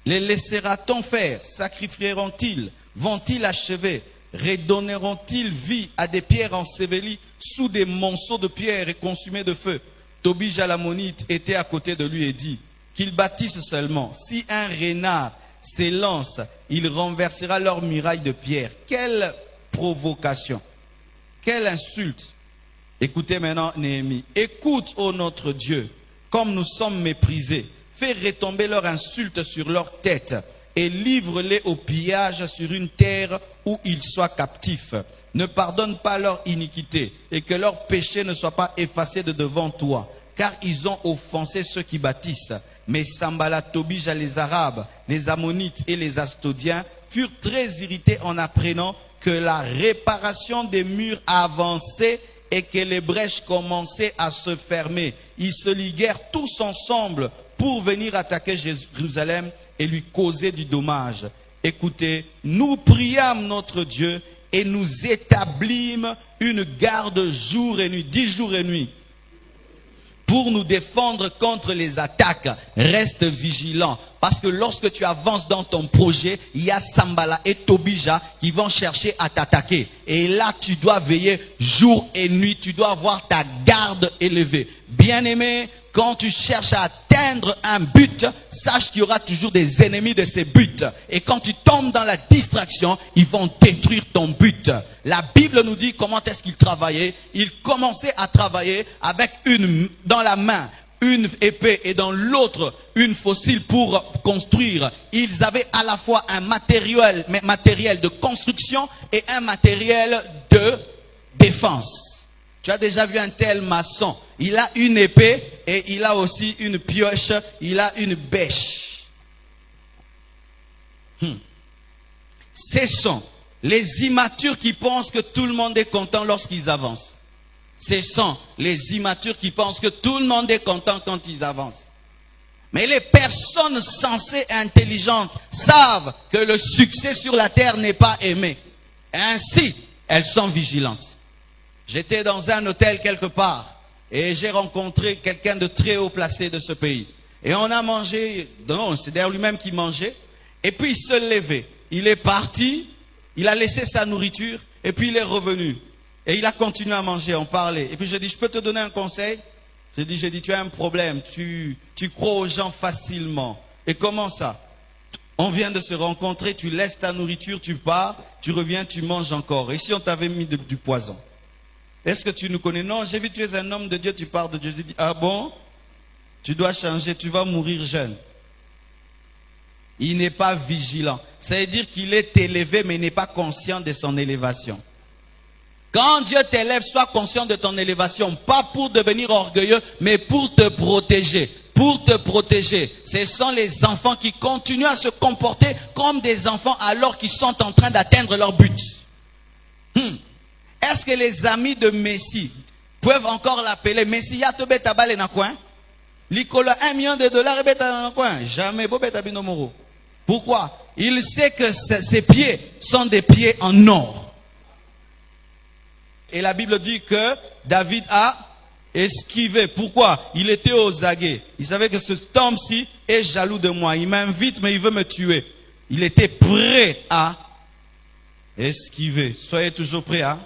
Les laissera-t-on faire? Sacrifieront-ils? Vont-ils achever? Redonneront-ils vie à des pierres ensevelies sous des monceaux de pierres et consumées de feu? Tobija l'ammonite était à côté de lui et dit, qu'ils bâtissent seulement. Si un renard s'élance, il renversera leur muraille de pierre. Quelle provocation! Quelle insulte! Écoutez maintenant Néhémie. Écoute, ô notre Dieu, comme nous sommes méprisés. Fais retomber leur insulte sur leur tête et livre-les au pillage sur une terre où ils soient captifs. Ne pardonne pas leur iniquité et que leur péché ne soit pas effacé de devant toi, car ils ont offensé ceux qui bâtissent. Mais Sambala, Tobija, les Arabes, les Ammonites et les Astodiens furent très irrités en apprenant que la réparation des murs avançait et que les brèches commençaient à se fermer. Ils se liguèrent tous ensemble pour venir attaquer Jérusalem et lui causer du dommage. Écoutez, nous priâmes notre Dieu et nous établîmes une garde jour et nuit, 10 jours et nuit, pour nous défendre contre les attaques. Reste vigilant, parce que lorsque tu avances dans ton projet, il y a Sambala et Tobija qui vont chercher à t'attaquer. Et là, tu dois veiller jour et nuit, tu dois avoir ta garde élevée. Bien-aimé, quand tu cherches à atteindre un but, sache qu'il y aura toujours des ennemis de ces buts. Et quand tu tombes dans la distraction, ils vont détruire ton but. La Bible nous dit comment est-ce qu'ils travaillaient. Ils commençaient à travailler avec dans la main une épée et dans l'autre une faucille pour construire. Ils avaient à la fois un matériel de construction et un matériel de défense. Tu as déjà vu un tel maçon. Il a une épée et il a aussi une pioche, il a une bêche. Ce sont les immatures qui pensent que tout le monde est content lorsqu'ils avancent. Ce sont les immatures qui pensent que tout le monde est content quand ils avancent. Mais les personnes sensées et intelligentes savent que le succès sur la terre n'est pas aimé. Ainsi, elles sont vigilantes. J'étais dans un hôtel quelque part et j'ai rencontré quelqu'un de très haut placé de ce pays. Et on a mangé, non, c'est d'ailleurs lui-même qui mangeait. Et puis il se levait. Il est parti, il a laissé sa nourriture et puis il est revenu. Et il a continué à manger, on parlait. Et puis je dis, je peux te donner un conseil? J'ai dit, tu as un problème, tu crois aux gens facilement. Et comment ça? On vient de se rencontrer, tu laisses ta nourriture, tu pars, tu reviens, tu manges encore. Et si on t'avait mis du poison? Est-ce que tu nous connais? Non, j'ai vu que tu es un homme de Dieu, tu pars de Dieu. J'ai dit, ah bon? Tu dois changer, tu vas mourir jeune. Il n'est pas vigilant. Ça veut dire qu'il est élevé, mais il n'est pas conscient de son élévation. Quand Dieu t'élève, sois conscient de ton élévation. Pas pour devenir orgueilleux, mais pour te protéger. Pour te protéger. Ce sont les enfants qui continuent à se comporter comme des enfants alors qu'ils sont en train d'atteindre leur but. Est-ce que les amis de Messi peuvent encore l'appeler Messi? Ya to beta bale na coin? L'icolo $1 million et beta na coin? Jamais. Pourquoi? Il sait que ses pieds sont des pieds en or. Et la Bible dit que David a esquivé. Pourquoi? Il était aux aguets. Il savait que cet homme-ci est jaloux de moi. Il m'invite, mais il veut me tuer. Il était prêt à esquiver. Soyez toujours prêts à...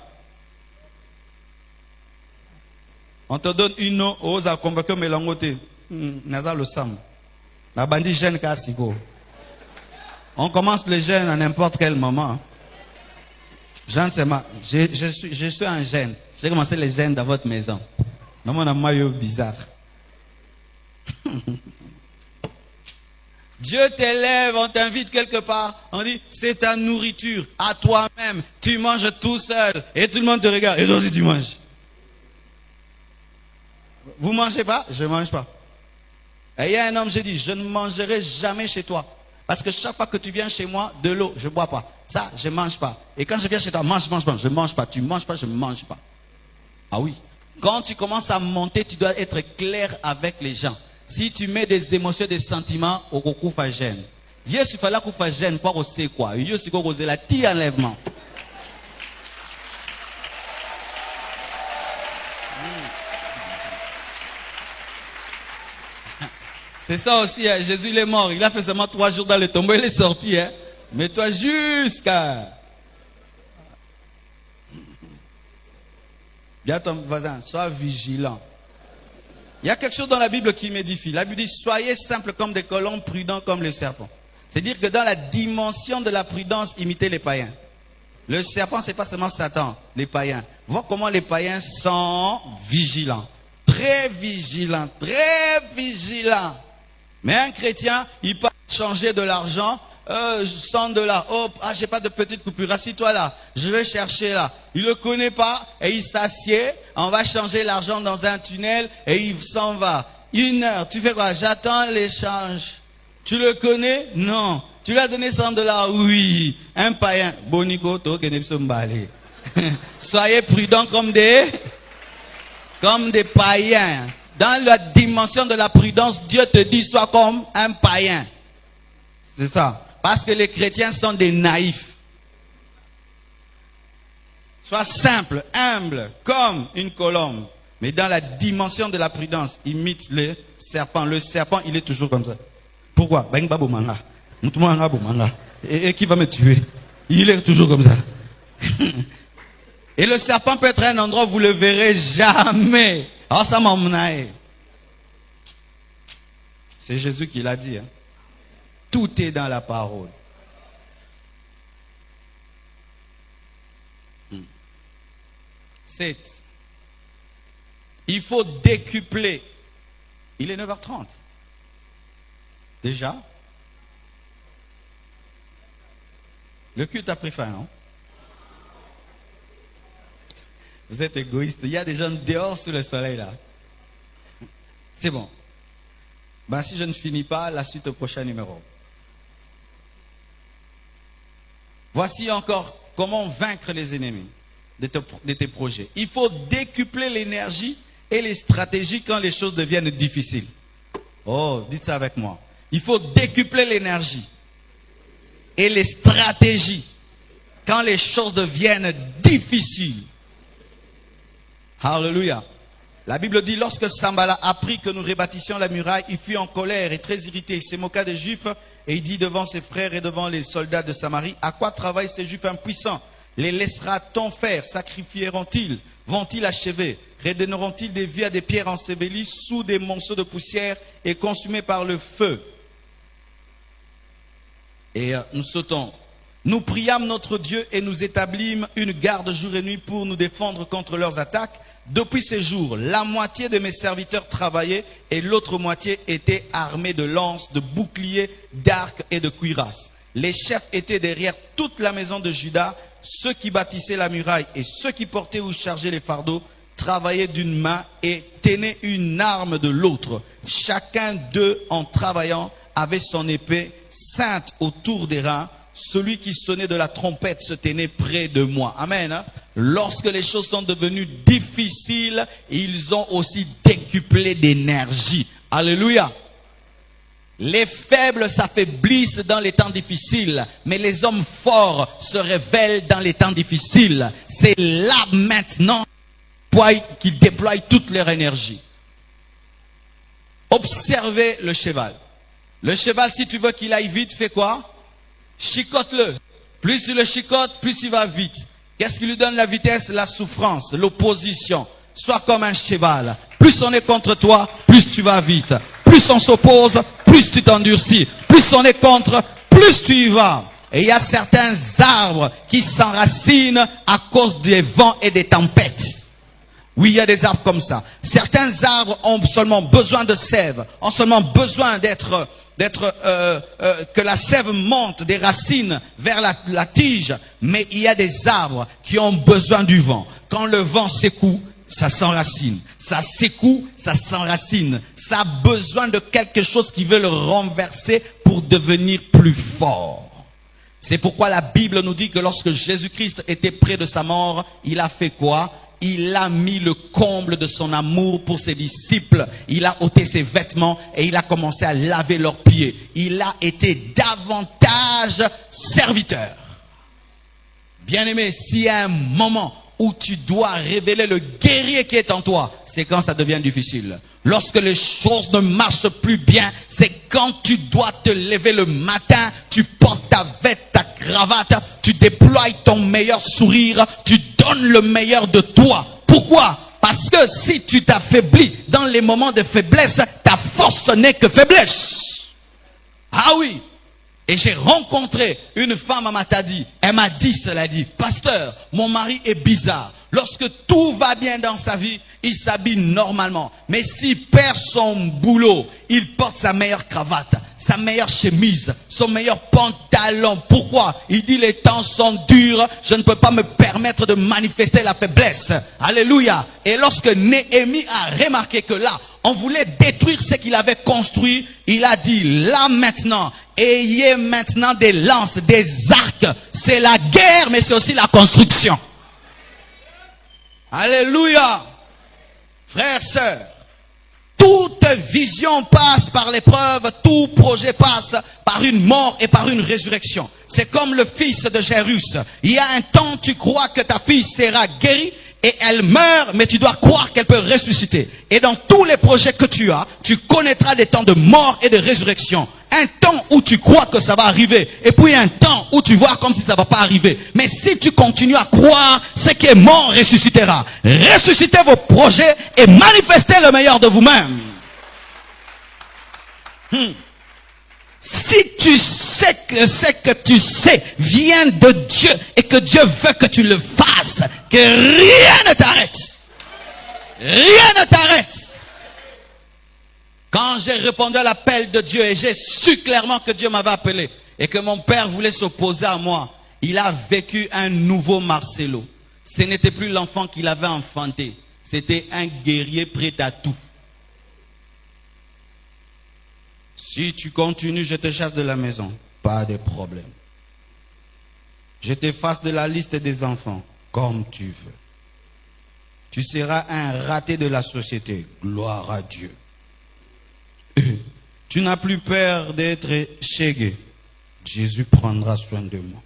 On te donne une eau, ose à convaincre Mélangoté. Naza le sam. La bandit jeune Kassigo. On commence le jeûne à n'importe quel moment. Je suis un jeûne. J'ai commencé le jeûne dans votre maison. Non, mon maillot bizarre. Dieu t'élève, on t'invite quelque part. On dit, c'est ta nourriture. À toi-même. Tu manges tout seul. Et tout le monde te regarde. Et toi aussi tu manges. Vous mangez pas? Je ne mange pas. Et il y a un homme, j'ai dit, je ne mangerai jamais chez toi. Parce que chaque fois que tu viens chez moi, de l'eau, je ne bois pas. Ça, je ne mange pas. Et quand je viens chez toi, mange, je ne mange pas. Tu ne manges pas, je ne mange pas. Ah oui. Quand tu commences à monter, tu dois être clair avec les gens. Si tu mets des émotions, des sentiments, au coup, fa gêne. Yesu fala ku fa gêne, pas au c'est quoi. Yesu ko cause la ti enlèvement. C'est ça aussi, hein. Jésus il est mort, il a fait seulement 3 jours dans le tombeau, il est sorti. Hein. Mais toi jusqu'à... Bien ton voisin, sois vigilant. Il y a quelque chose dans la Bible qui m'édifie. La Bible dit, soyez simples comme des colons, prudents comme les serpents. C'est-à-dire que dans la dimension de la prudence, imitez les païens. Le serpent, ce n'est pas seulement Satan, les païens. Vois comment les païens sont vigilants. Très vigilants, très vigilants. Mais un chrétien, il peut changer de l'argent, $100. Oh, j'ai pas de petite coupure. Assis-toi là. Je vais chercher là. Il le connaît pas et il s'assied. On va changer l'argent dans un tunnel et il s'en va. 1 heure. Tu fais quoi? J'attends l'échange. Tu le connais? Non. Tu lui as donné $100? Oui. Un païen. Bonico, to kenepsombale. Soyez prudents comme des païens. Dans la dimension de la prudence, Dieu te dit, sois comme un païen. C'est ça. Parce que les chrétiens sont des naïfs. Sois simple, humble, comme une colombe. Mais dans la dimension de la prudence, imite le serpent. Le serpent, il est toujours comme ça. Pourquoi? Et qui va me tuer? Il est toujours comme ça. Et le serpent peut être un endroit où vous ne le verrez jamais. Oh, ça m'a mené. C'est Jésus qui l'a dit. Hein. Tout est dans la parole. 7. Il faut décupler. Il est 9h30. Déjà? Le culte a pris fin, non? Vous êtes égoïste. Il y a des gens dehors sous le soleil là. C'est bon. Ben, si je ne finis pas, la suite au prochain numéro. Voici encore comment vaincre les ennemis de tes projets. Il faut décupler l'énergie et les stratégies quand les choses deviennent difficiles. Oh, dites ça avec moi. Il faut décupler l'énergie et les stratégies quand les choses deviennent difficiles. Alléluia. La Bible dit, lorsque Sambala apprit que nous rebâtissions la muraille, il fut en colère et très irrité. Il se moqua des Juifs et il dit devant ses frères et devant les soldats de Samarie, à quoi travaillent ces Juifs impuissants? Les laissera-t-on faire? Sacrifieront-ils? Vont-ils achever? Redonneront-ils des vies à des pierres ensevelies sous des monceaux de poussière et consumées par le feu? Et nous sautons. Nous priâmes notre Dieu et nous établîmes une garde jour et nuit pour nous défendre contre leurs attaques. Depuis ces jours, la moitié de mes serviteurs travaillaient et l'autre moitié était armée de lances, de boucliers, d'arcs et de cuirasses. Les chefs étaient derrière toute la maison de Juda. Ceux qui bâtissaient la muraille et ceux qui portaient ou chargeaient les fardeaux travaillaient d'une main et tenaient une arme de l'autre. Chacun d'eux, en travaillant, avait son épée ceinte autour des reins. Celui qui sonnait de la trompette se tenait près de moi. Amen. Lorsque les choses sont devenues difficiles, ils ont aussi décuplé d'énergie. Alléluia. Les faibles s'affaiblissent dans les temps difficiles, mais les hommes forts se révèlent dans les temps difficiles. C'est là maintenant qu'ils déploient toute leur énergie. Observez le cheval. Le cheval, si tu veux qu'il aille vite, fais quoi? Chicote-le. Plus tu le chicotes, plus il va vite. Qu'est-ce qui lui donne la vitesse? La souffrance, l'opposition. Sois comme un cheval. Plus on est contre toi, plus tu vas vite. Plus on s'oppose, plus tu t'endurcis. Plus on est contre, plus tu y vas. Et il y a certains arbres qui s'enracinent à cause des vents et des tempêtes. Oui, il y a des arbres comme ça. Certains arbres ont seulement besoin de sève, ont seulement besoin que la sève monte des racines vers la tige. Mais il y a des arbres qui ont besoin du vent. Quand le vent secoue, ça s'enracine. Ça secoue, ça s'enracine. Ça a besoin de quelque chose qui veut le renverser pour devenir plus fort. C'est pourquoi la Bible nous dit que lorsque Jésus-Christ était près de sa mort, il a fait quoi? Il a mis le comble de son amour pour ses disciples. Il a ôté ses vêtements et il a commencé à laver leurs pieds. Il a été davantage serviteur. Bien-aimé, s'il y a un moment où tu dois révéler le guerrier qui est en toi, c'est quand ça devient difficile. Lorsque les choses ne marchent plus bien, c'est quand tu dois te lever le matin, tu portes ta veste, ta cravate, tu déploies ton meilleur sourire, tu donnes le meilleur de toi. Pourquoi? Parce que si tu t'affaiblis dans les moments de faiblesse, ta force n'est que faiblesse. Ah oui. Et j'ai rencontré une femme à Matadi. Elle m'a dit cela, dit, pasteur, mon mari est bizarre. Lorsque tout va bien dans sa vie, il s'habille normalement. Mais s'il perd son boulot, il porte sa meilleure cravate, sa meilleure chemise, son meilleur pantalon. Pourquoi? Il dit les temps sont durs, je ne peux pas me permettre de manifester la faiblesse. Alléluia. Et lorsque Néhémie a remarqué que là, on voulait détruire ce qu'il avait construit, il a dit, là maintenant, ayez maintenant des lances, des arcs. C'est la guerre, mais c'est aussi la construction. Alléluia. Frères, sœurs, toute vision passe par l'épreuve, tout projet passe par une mort et par une résurrection. C'est comme le fils de Jairus. Il y a un temps, tu crois que ta fille sera guérie et elle meurt, mais tu dois croire qu'elle peut ressusciter. Et dans tous les projets que tu as, tu connaîtras des temps de mort et de résurrection. Un temps où tu crois que ça va arriver. Et puis un temps où tu vois comme si ça ne va pas arriver. Mais si tu continues à croire, ce qui est mort ressuscitera. Ressuscitez vos projets et manifestez le meilleur de vous-même. Si tu sais que ce que tu sais vient de Dieu et que Dieu veut que tu le fasses, que rien ne t'arrête. Rien ne t'arrête. Quand j'ai répondu à l'appel de Dieu et j'ai su clairement que Dieu m'avait appelé et que mon père voulait s'opposer à moi, il a vécu un nouveau Marcelo. Ce n'était plus l'enfant qu'il avait enfanté. C'était un guerrier prêt à tout. Si tu continues, je te chasse de la maison. Pas de problème. Je t'efface de la liste des enfants. Comme tu veux. Tu seras un raté de la société. Gloire à Dieu. Tu n'as plus peur d'être chégué. Jésus prendra soin de moi.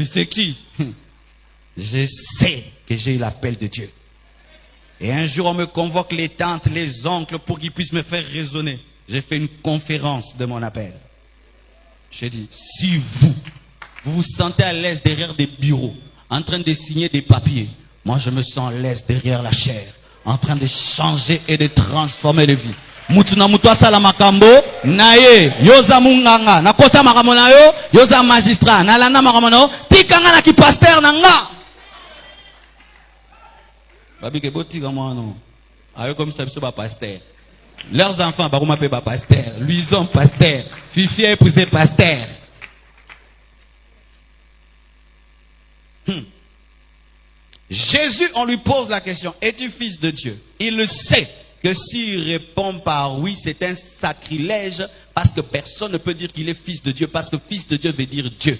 C'est qui? Je sais que j'ai eu l'appel de Dieu. Et un jour, on me convoque les tantes, les oncles pour qu'ils puissent me faire raisonner. J'ai fait une conférence de mon appel. J'ai dit, si vous vous sentez à l'aise derrière des bureaux, en train de signer des papiers, moi je me sens à l'aise derrière la chair, en train de changer et de transformer les vies. mutu na mutu asala makambo na ye yoza munganga na kota makambo na yo yoza magistrat na landa makambo na yo tikanga na ki pasteur na nga babi ke botika mwana ayo comme ça biso ba pasteur leurs enfants baruma pe ba pasteur luison pasteur fifi épousé pasteur Jésus, on lui pose la question, es-tu fils de Dieu? Il le sait que s'il répond par oui, c'est un sacrilège parce que personne ne peut dire qu'il est fils de Dieu parce que fils de Dieu veut dire Dieu.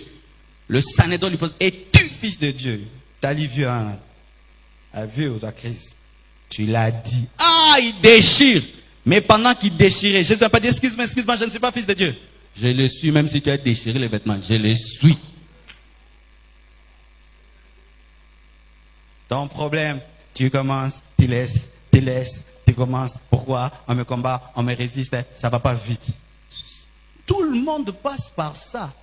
Le Sanhédrin lui pose, es-tu fils de Dieu? T'as dit vieux, hein? Vieux aux Christ. Tu l'as dit. Ah, il déchire. Mais pendant qu'il déchirait, Jésus n'a pas dit, excuse-moi, je ne suis pas fils de Dieu. Je le suis, même si tu as déchiré les vêtements, je le suis. Ton problème, tu commences, tu laisses, tu commences. Pourquoi? On me combat, on me résiste, ça va pas vite. Tout le monde passe par ça.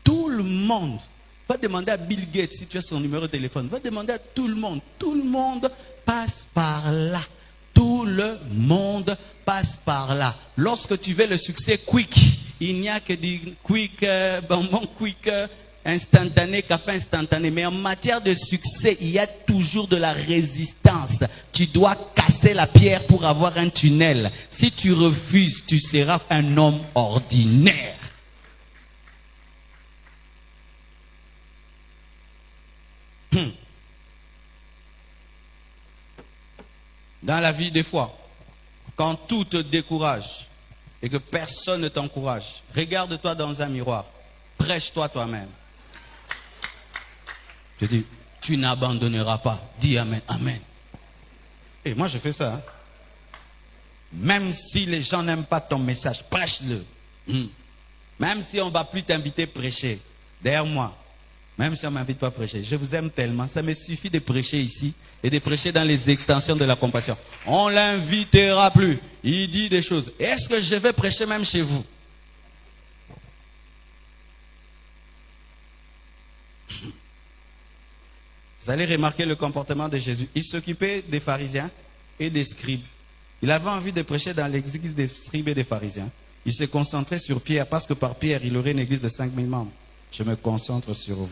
Tout le monde. Va demander à Bill Gates si tu as son numéro de téléphone. Va demander à tout le monde. Tout le monde passe par là. Tout le monde passe par là. Lorsque tu veux le succès quick, il n'y a que du quick, bonbon quick, instantané, café instantané. Mais en matière de succès, il y a toujours de la résistance. Tu dois casser la pierre pour avoir un tunnel. Si tu refuses, tu seras un homme ordinaire. Dans la vie, des fois, quand tout te décourage et que personne ne t'encourage, regarde-toi dans un miroir, prêche-toi toi-même. Je dis, tu n'abandonneras pas. Dis amen, amen. Et moi, je fais ça. Hein. Même si les gens n'aiment pas ton message, prêche-le. Même si on ne va plus t'inviter à prêcher, derrière moi, même si on ne m'invite pas à prêcher, je vous aime tellement, ça me suffit de prêcher ici et de prêcher dans les extensions de la compassion. On ne l'invitera plus. Il dit des choses. Est-ce que je vais prêcher même chez vous? Vous allez remarquer le comportement de Jésus. Il s'occupait des pharisiens et des scribes. Il avait envie de prêcher dans l'église des scribes et des pharisiens. Il se concentrait sur Pierre parce que par Pierre, il aurait une église de 5000 membres. Je me concentre sur vous.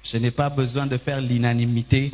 Je n'ai pas besoin de faire l'unanimité.